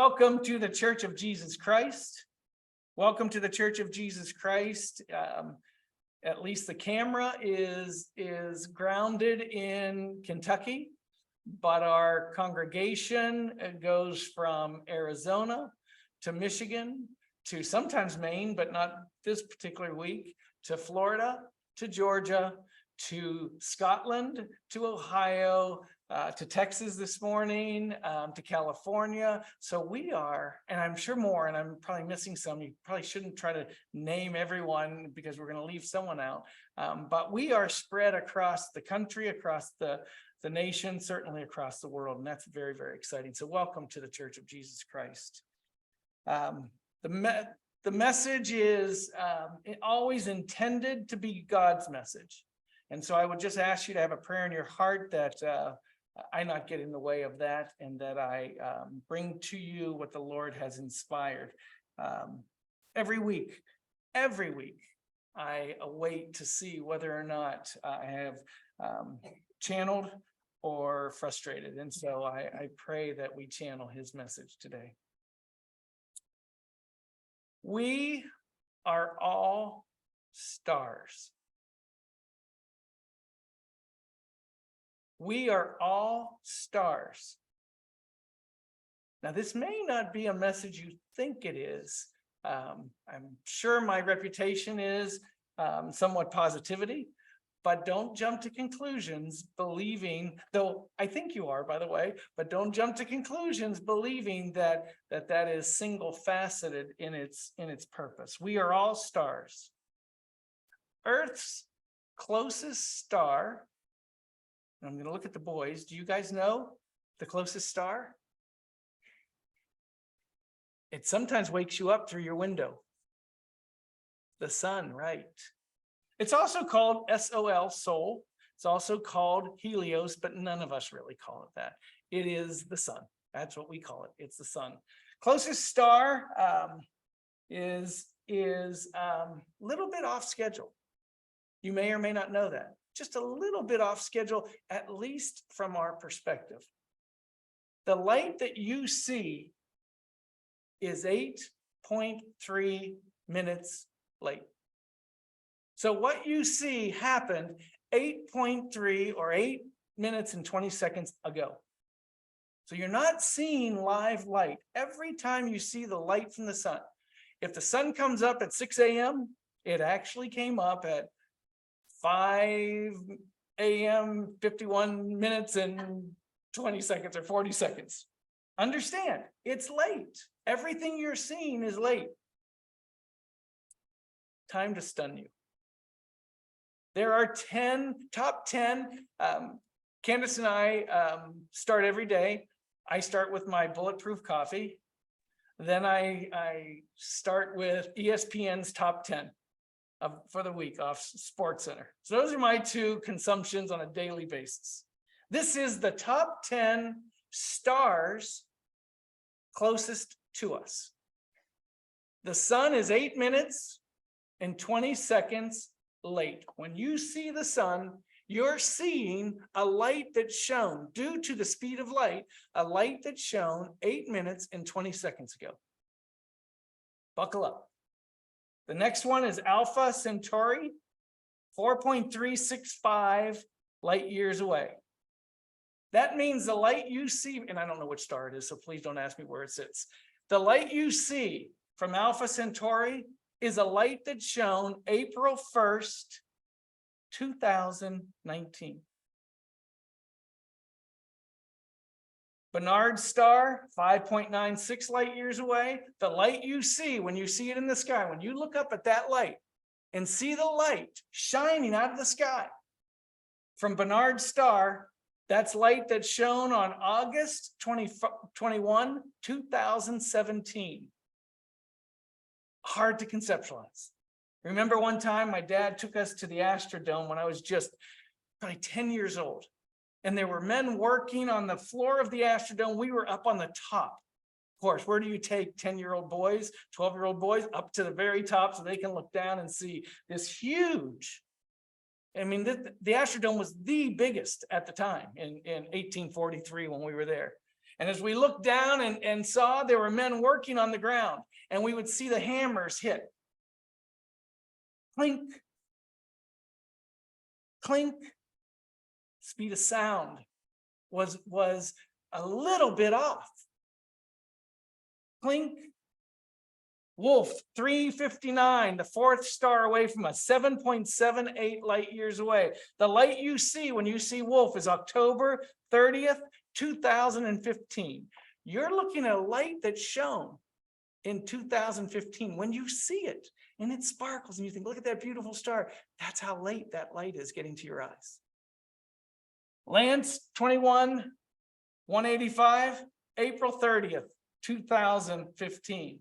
Welcome to the Church of Jesus Christ. Welcome to the Church of Jesus Christ. At least the camera is grounded in Kentucky, but our congregation goes from Arizona to Michigan to sometimes Maine, but not this particular week, to Florida, to Georgia, to Scotland, to Ohio, to Texas this morning, to California. So we are, and I'm sure more, and I'm probably missing some. You probably shouldn't try to name everyone because we're going to leave someone out. But we are spread across the country, across the nation, certainly across the world. And that's very, very exciting. So welcome to the Church of Jesus Christ. The message is always intended to be God's message. And so I would just ask you to have a prayer in your heart that I not get in the way of that, and that I bring to you what the Lord has inspired. Every week, I await to see whether or not I have channeled or frustrated. And so I pray that we channel his message today. We are all stars. We are all stars. Now, this may not be a message you think it is. I'm sure my reputation is somewhat positivity, but don't jump to conclusions believing, though I think you are, by the way, but don't jump to conclusions believing that is single faceted in its purpose. We are all stars. Earth's closest star, I'm going to look at the boys. Do you guys know the closest star? It sometimes wakes you up through your window. The sun, right? It's also called SOL, soul. It's also called Helios, but none of us really call it that. It is the sun. That's what we call it. It's the sun. Closest star is a little bit off schedule. You may or may not know that. Just a little bit off schedule, at least from our perspective. The light that you see is 8.3 minutes late. So what you see happened 8.3 or 8 minutes and 20 seconds ago. So you're not seeing live light. Every time you see the light from the sun, if the sun comes up at 6 a.m., it actually came up at 5 a.m., 51 minutes and 20 seconds or 40 seconds. Understand, it's late. Everything you're seeing is late. Time to stun you. There are top 10. Candace and I start every day. I start with my bulletproof coffee. Then I start with ESPN's top 10. For the week off Sports Center. So those are my two consumptions on a daily basis. This is the top 10 stars closest to us. The sun is 8 minutes and 20 seconds late. When you see the sun, you're seeing a light that's shown, due to the speed of light, a light that's shown 8 minutes and 20 seconds ago. Buckle up. The next one is Alpha Centauri, 4.365 light years away. That means the light you see, and I don't know which star it is, so please don't ask me where it sits. The light you see from Alpha Centauri is a light that's shown April 1st, 2019. Bernard star, 5.96 light years away. The light you see when you see it in the sky, when you look up at that light and see the light shining out of the sky from Bernard star, that's light that's shown on August 21, 2017. Hard to conceptualize. Remember one time my dad took us to the Astrodome when I was just probably 10 years old. And there were men working on the floor of the Astrodome. We were up on the top. Of course, where do you take 10-year-old boys, 12-year-old boys? Up to the very top so they can look down and see this huge. I mean, the Astrodome was the biggest at the time in 1843 when we were there. And as we looked down and saw, there were men working on the ground, and we would see the hammers hit. Clink, clink. Speed of sound was a little bit off. Clink. Wolf 359, the fourth star away from us, 7.78 light years away. The light you see when you see Wolf is October 30th, 2015. You're looking at a light that's shown in 2015. When you see it and it sparkles and you think, look at that beautiful star, that's how late that light is getting to your eyes. Lance 21, 185, April 30th, 2015.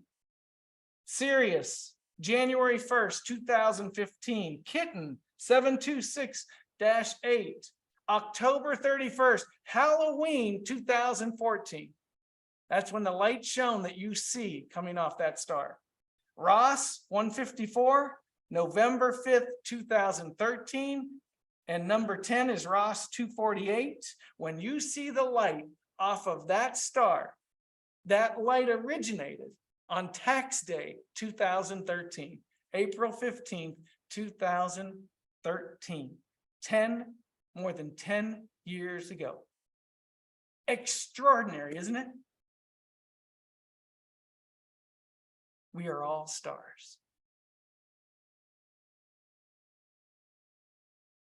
Sirius, January 1st, 2015. Kitten, 726-8, October 31st, Halloween 2014. That's when the light shone that you see coming off that star. Ross, 154, November 5th, 2013. And number 10 is Ross 248. When you see the light off of that star, that light originated on tax day 2013, April 15th, 2013, more than 10 years ago. Extraordinary, isn't it? We are all stars.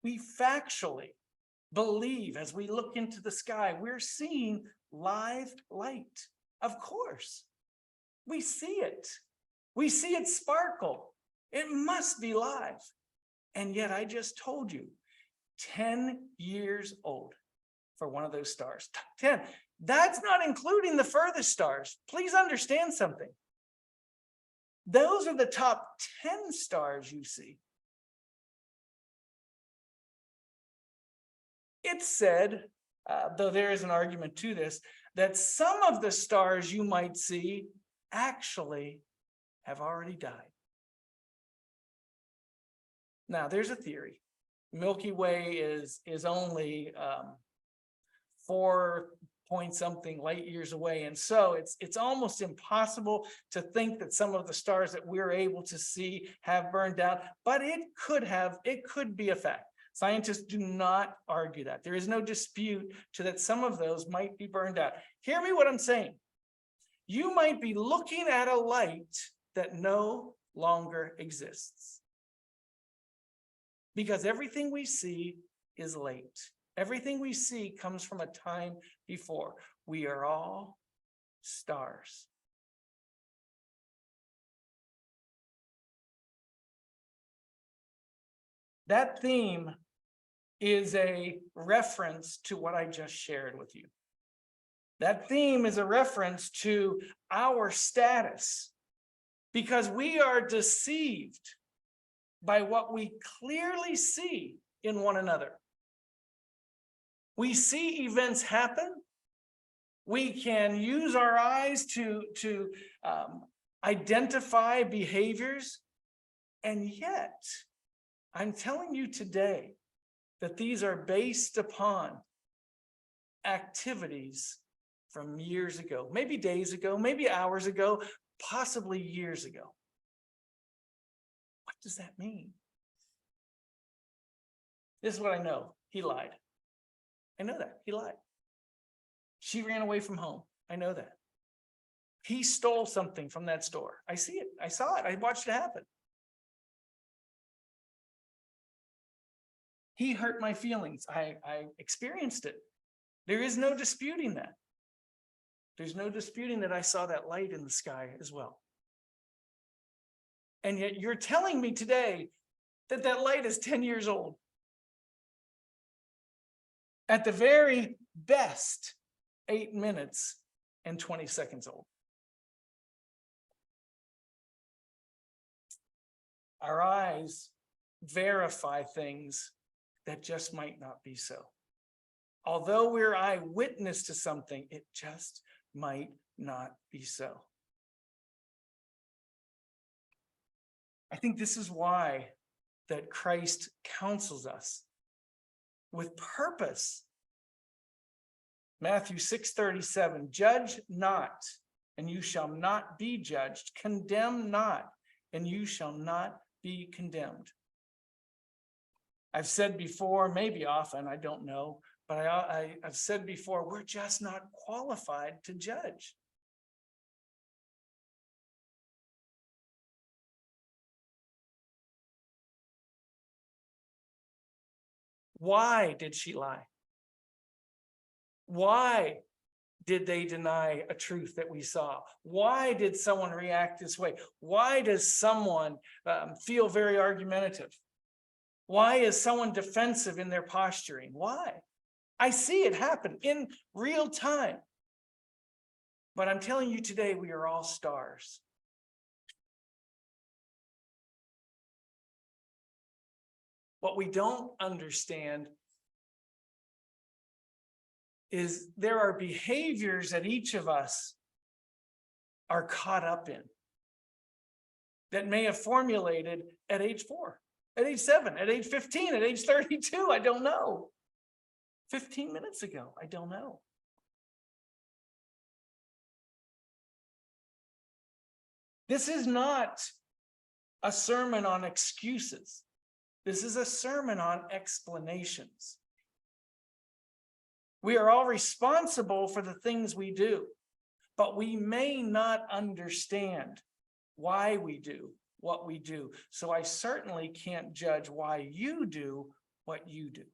We factually believe as we look into the sky, we're seeing live light. Of course, we see it. We see it sparkle. It must be live. And yet I just told you, 10 years old for one of those stars. 10. That's not including the furthest stars. Please understand something. Those are the top 10 stars you see. It's said, though there is an argument to this, that some of the stars you might see actually have already died. Now, there's a theory. Milky Way is only 4 point something light years away, and so it's almost impossible to think that some of the stars that we're able to see have burned out, but it could be a fact. Scientists do not argue that. There is no dispute to that some of those might be burned out. Hear me what I'm saying. You might be looking at a light that no longer exists. Because everything we see is late. Everything we see comes from a time before. We are all stars. That theme is a reference to what I just shared with you. That theme is a reference to our status, because we are deceived by what we clearly see in one another. We see events happen. We can use our eyes to identify behaviors. And yet, I'm telling you today that these are based upon activities from years ago, maybe days ago, maybe hours ago, possibly years ago. What does that mean? This is what I know. He lied. I know that. He lied. She ran away from home. I know that. He stole something from that store. I see it. I saw it. I watched it happen. He hurt my feelings. I experienced it. There is no disputing that. There's no disputing that I saw that light in the sky as well. And yet you're telling me today that that light is 10 years old. At the very best, 8 minutes and 20 seconds old. Our eyes verify things that just might not be so. Although we're eyewitness to something, it just might not be so. I think this is why that Christ counsels us with purpose Matthew 6:37, judge not, and you shall not be judged. Condemn not, and you shall not be condemned. I've said before, maybe often, I don't know, but I've said before, we're just not qualified to judge. Why did she lie? Why did they deny a truth that we saw? Why did someone react this way? Why does someone feel very argumentative? Why is someone defensive in their posturing? Why? I see it happen in real time. But I'm telling you today, we are all stars. What we don't understand is there are behaviors that each of us are caught up in that may have formulated at age 4, at age 7, at age 15, at age 32, I don't know. 15 minutes ago, I don't know. This is not a sermon on excuses. This is a sermon on explanations. We are all responsible for the things we do, but we may not understand why we do what we do. So I certainly can't judge why you do what you do.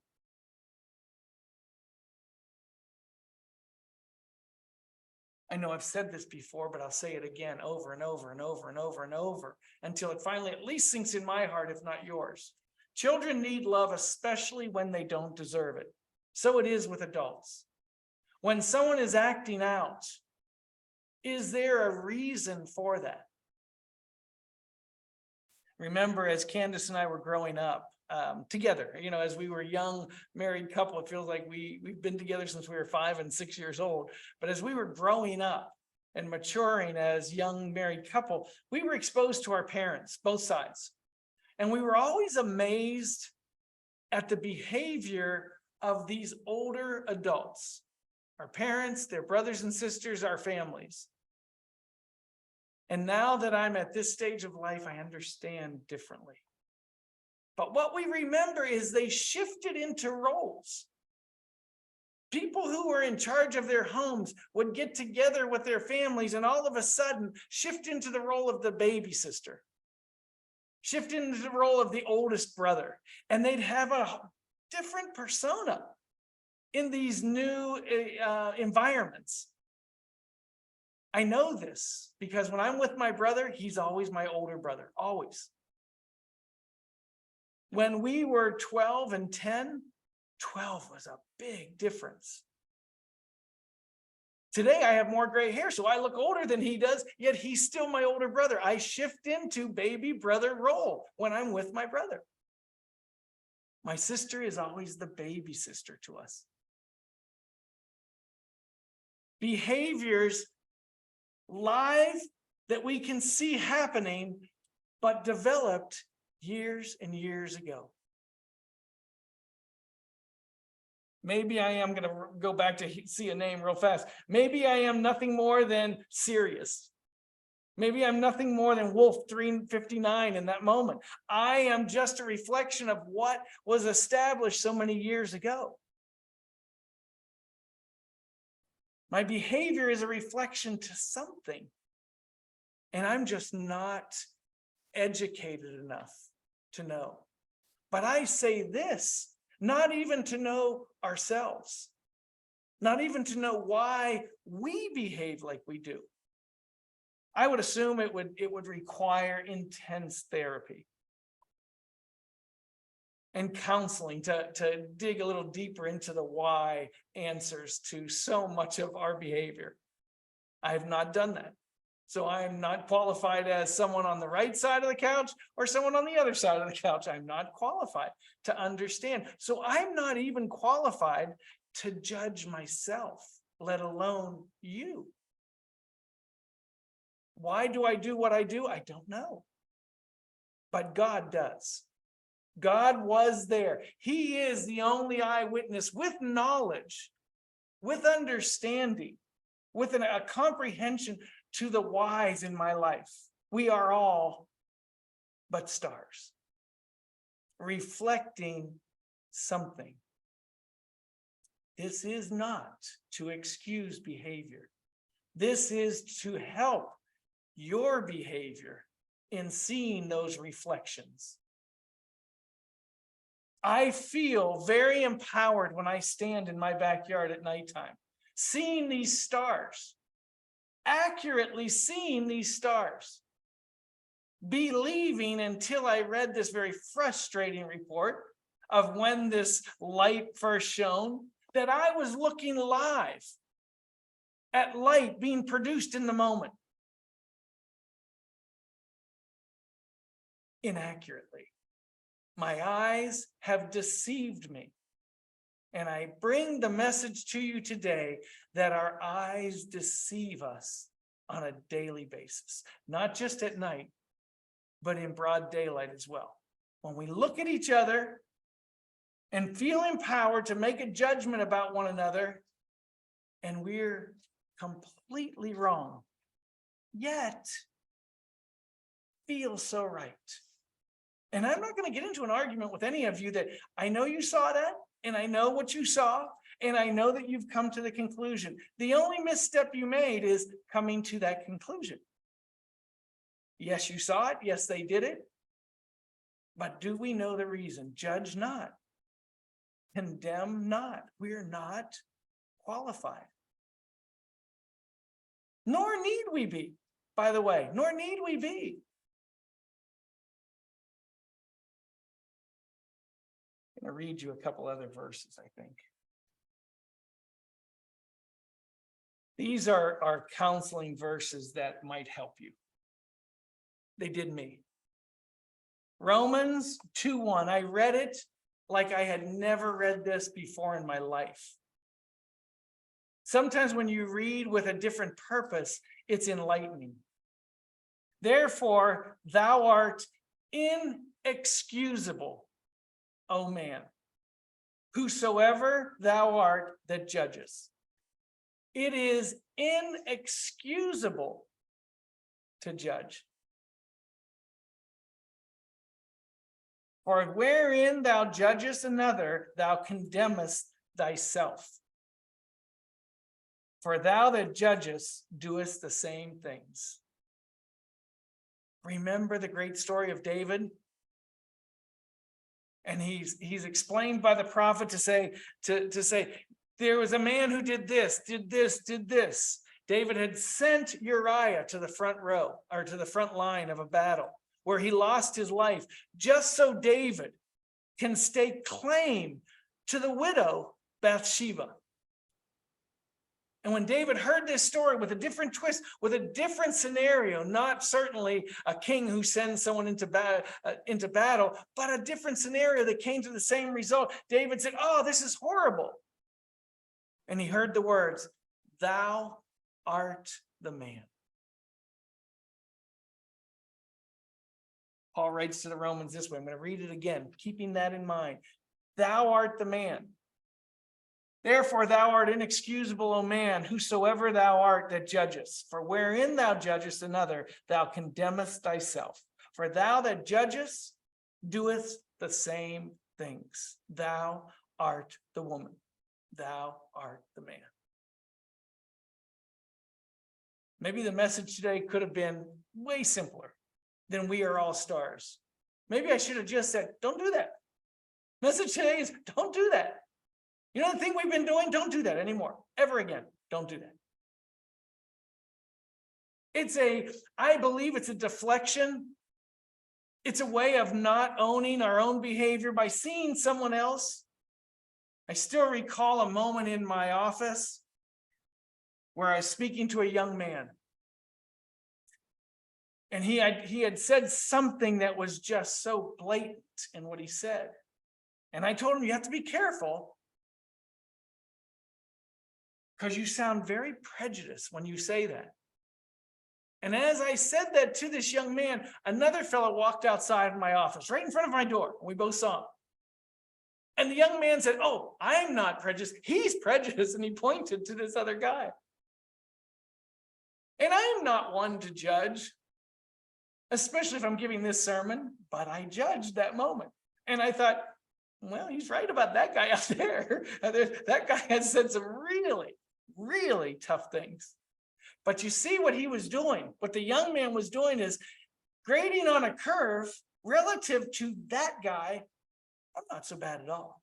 I know I've said this before, but I'll say it again over and over and over and over and over until it finally at least sinks in my heart, if not yours. Children need love, especially when they don't deserve it. So it is with adults. When someone is acting out, is there a reason for that? Remember, as Candace and I were growing up together, as we were a young married couple, it feels like we've been together since we were 5 and 6 years old. But as we were growing up and maturing as young married couple, we were exposed to our parents, both sides. And we were always amazed at the behavior of these older adults, our parents, their brothers and sisters, our families. And now that I'm at this stage of life, I understand differently. But what we remember is they shifted into roles. People who were in charge of their homes would get together with their families and all of a sudden shift into the role of the baby sister, shift into the role of the oldest brother, and they'd have a different persona in these new environments. I know this because when I'm with my brother, he's always my older brother, always. When we were 12 and 10, 12 was a big difference. Today I have more gray hair, so I look older than he does, yet he's still my older brother. I shift into baby brother role when I'm with my brother. My sister is always the baby sister to us. Behaviors live that we can see happening, but developed years and years ago. Maybe I am going to go back to see a name real fast. Maybe I am nothing more than Sirius. Maybe I'm nothing more than Wolf 359 in that moment. I am just a reflection of what was established so many years ago. My behavior is a reflection to something. And I'm just not educated enough to know. But I say this, not even to know ourselves, not even to know why we behave like we do. I would assume it would require intense therapy and counseling to dig a little deeper into the why answers to so much of our behavior. I have not done that. So I am not qualified as someone on the right side of the couch or someone on the other side of the couch. I'm not qualified to understand. So I'm not even qualified to judge myself, let alone you. Why do I do what I do? I don't know. But God does. God was there. He is the only eyewitness with knowledge with understanding, with a comprehension to the whys in my life. We are all but stars, reflecting something. This is not to excuse behavior. This is to help your behavior in seeing those reflections. I feel very empowered when I stand in my backyard at nighttime, seeing these stars, accurately seeing these stars, believing until I read this very frustrating report of when this light first shone, that I was looking live at light being produced in the moment. Inaccurately. My eyes have deceived me. And I bring the message to you today that our eyes deceive us on a daily basis, not just at night, but in broad daylight as well. When we look at each other and feel empowered to make a judgment about one another, and we're completely wrong, yet feel so right. And I'm not going to get into an argument with any of you that I know you saw that, and I know what you saw, and I know that you've come to the conclusion. The only misstep you made is coming to that conclusion. Yes, you saw it. Yes, they did it. But do we know the reason? Judge not. Condemn not. We're not qualified. Nor need we be, by the way, nor need we be. I'm going to read you a couple other verses, I think. These are counseling verses that might help you. They did me. Romans 2:1. I read it like I had never read this before in my life. Sometimes when you read with a different purpose, it's enlightening. Therefore, thou art inexcusable, O man, whosoever thou art that judgest. It is inexcusable to judge. For wherein thou judgest another, thou condemnest thyself. For thou that judgest doest the same things. Remember the great story of David? And he's explained by the prophet to say, there was a man who did this, did this, did this. David had sent Uriah to the front row, or to the front line of a battle where he lost his life, just so David can stake claim to the widow Bathsheba. And when David heard this story with a different twist, with a different scenario, not certainly a king who sends someone into battle, but a different scenario that came to the same result, David said, "Oh, this is horrible." And he heard the words, "Thou art the man." Paul writes to the Romans this way. I'm going to read it again, keeping that in mind. Thou art the man. Therefore, thou art inexcusable, O man, whosoever thou art that judgest. For wherein thou judgest another, thou condemnest thyself. For thou that judgest doest the same things. Thou art the woman. Thou art the man. Maybe the message today could have been way simpler than we are all stars. Maybe I should have just said, don't do that. Message today is, don't do that. You know the thing we've been doing? Don't do that anymore. Ever again. Don't do that. I believe it's a deflection. It's a way of not owning our own behavior by seeing someone else. I still recall a moment in my office where I was speaking to a young man. And he had said something that was just so blatant in what he said. And I told him, you have to be careful, because you sound very prejudiced when you say that. And as I said that to this young man, another fellow walked outside of my office, right in front of my door. We both saw him. And the young man said, oh, I'm not prejudiced. He's prejudiced. And he pointed to this other guy. And I'm not one to judge, especially if I'm giving this sermon, but I judged that moment. And I thought, well, he's right about that guy out there. That guy has said some really, really tough things. But you see what he was doing. What the young man was doing is grading on a curve relative to that guy. I'm not so bad at all.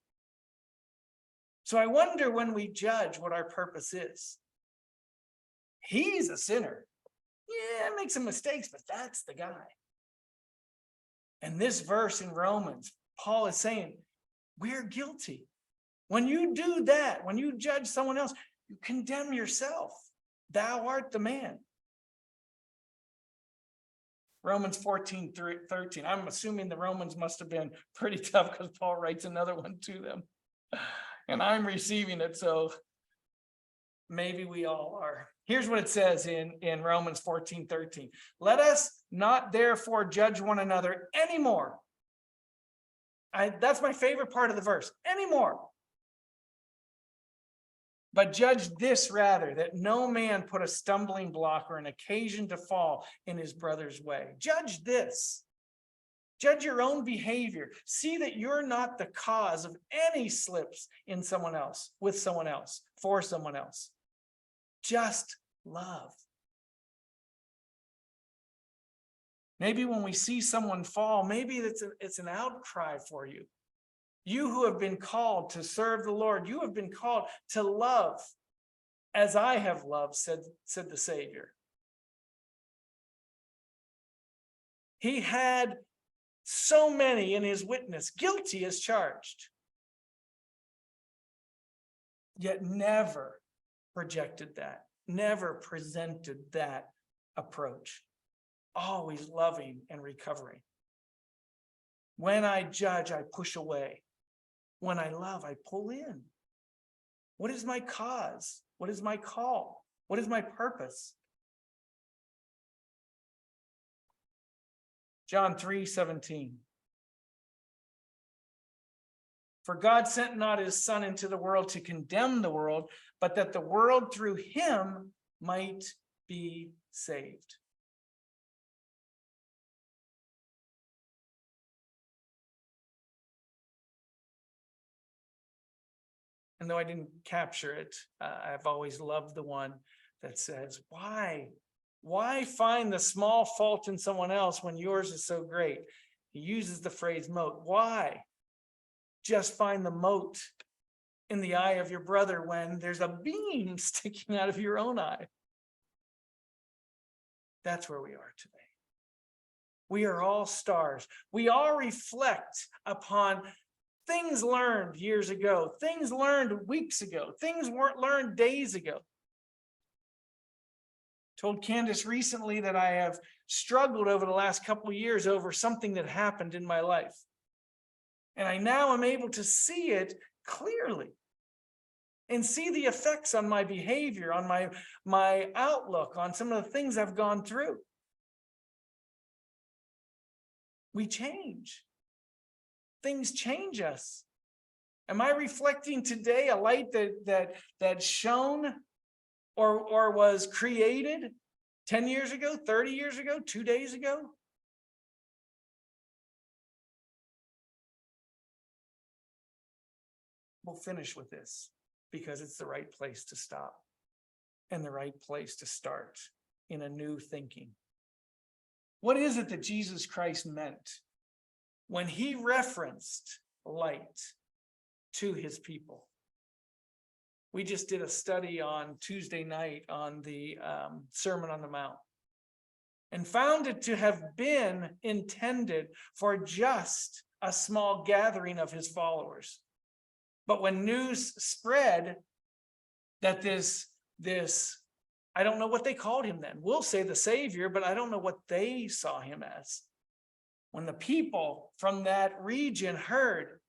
So I wonder when we judge what our purpose is. He's a sinner. Yeah, make some mistakes, but that's the guy. And this verse in Romans, Paul is saying, we're guilty. When you do that, when you judge someone else, you condemn yourself. Thou art the man. Romans 14:13. I'm assuming the Romans must have been pretty tough because Paul writes another one to them. And I'm receiving it, so maybe we all are. Here's what it says in Romans 14:13. Let us not therefore judge one another anymore. That's my favorite part of the verse. Anymore. But judge this rather, that no man put a stumbling block or an occasion to fall in his brother's way. Judge this. Judge your own behavior. See that you're not the cause of any slips in someone else, with someone else, for someone else. Just love. Maybe when we see someone fall, maybe it's an outcry for you. You who have been called to serve the Lord, you have been called to love as I have loved, said the Savior. He had so many in his witness, guilty as charged, yet never projected that, never presented that approach, always loving and recovering. When I judge, I push away. When I love, I pull in. What is my cause? What is my call? What is my purpose? John 3:17. For God sent not his Son into the world to condemn the world, but that the world through him might be saved. And though I didn't capture it, I've always loved the one that says, why find the small fault in someone else when yours is so great? He uses the phrase mote. Why just find the mote in the eye of your brother when there's a beam sticking out of your own eye? That's where we are today. We are all stars. We all reflect upon things learned years ago, things learned weeks ago, things weren't learned days ago. Told Candace recently that I have struggled over the last couple of years over something that happened in my life. And I now am able to see it clearly and see the effects on my behavior, on my outlook, on some of the things I've gone through. We change. Things change us. Am I reflecting today a light that shone or was created 10 years ago, 30 years ago, 2 days ago? We'll finish with this because it's the right place to stop and the right place to start in a new thinking. What is it that Jesus Christ meant when he referenced light to his people? We just did a study on Tuesday night on the Sermon on the Mount and found it to have been intended for just a small gathering of his followers. But when news spread that this, I don't know what they called him then. We'll say the Savior, but I don't know what they saw him as. When the people from that region heard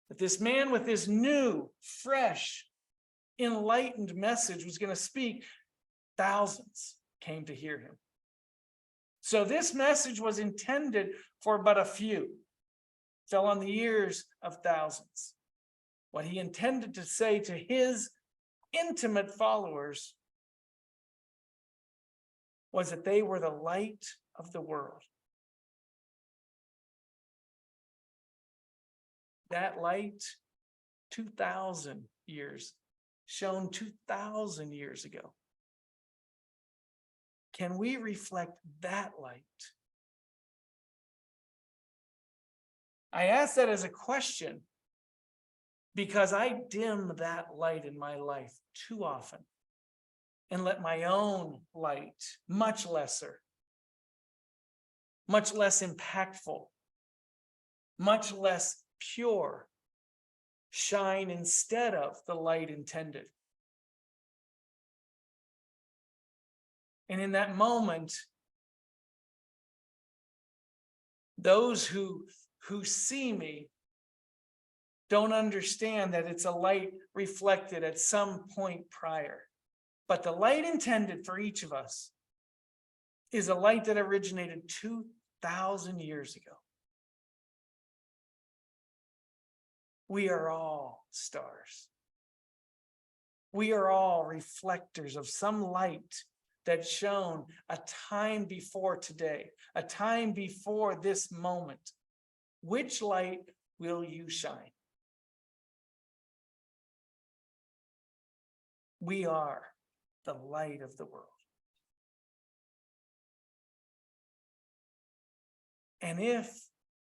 that this man with this new, fresh, enlightened message was going to speak, thousands came to hear him. So this message was intended for but a few, fell on the ears of thousands. what he intended to say to his intimate followers was that they were the light of the world. That light, 2,000 years, shone 2,000 years ago. Can we reflect that light? I ask that as a question because I dim that light in my life too often and let my own light, much lesser, much less impactful, much less pure, shine instead of the light intended. And in that moment, those who see me don't understand that it's a light reflected at some point prior. But the light intended for each of us is a light that originated 2,000 years ago. We are all stars. We are all reflectors of some light that shone a time before today, a time before this moment. Which light will you shine? We are the light of the world. And if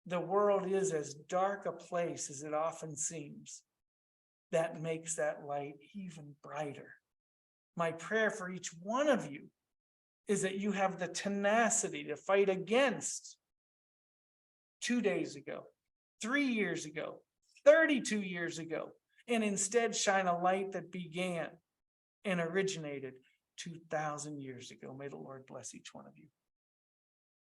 the world is as dark a place as it often seems, that makes that light even brighter. My prayer for each one of you is that you have the tenacity to fight against 2 days ago, 3 years ago, 32 years ago, and instead shine a light that began and originated 2,000 years ago. May the Lord bless each one of you.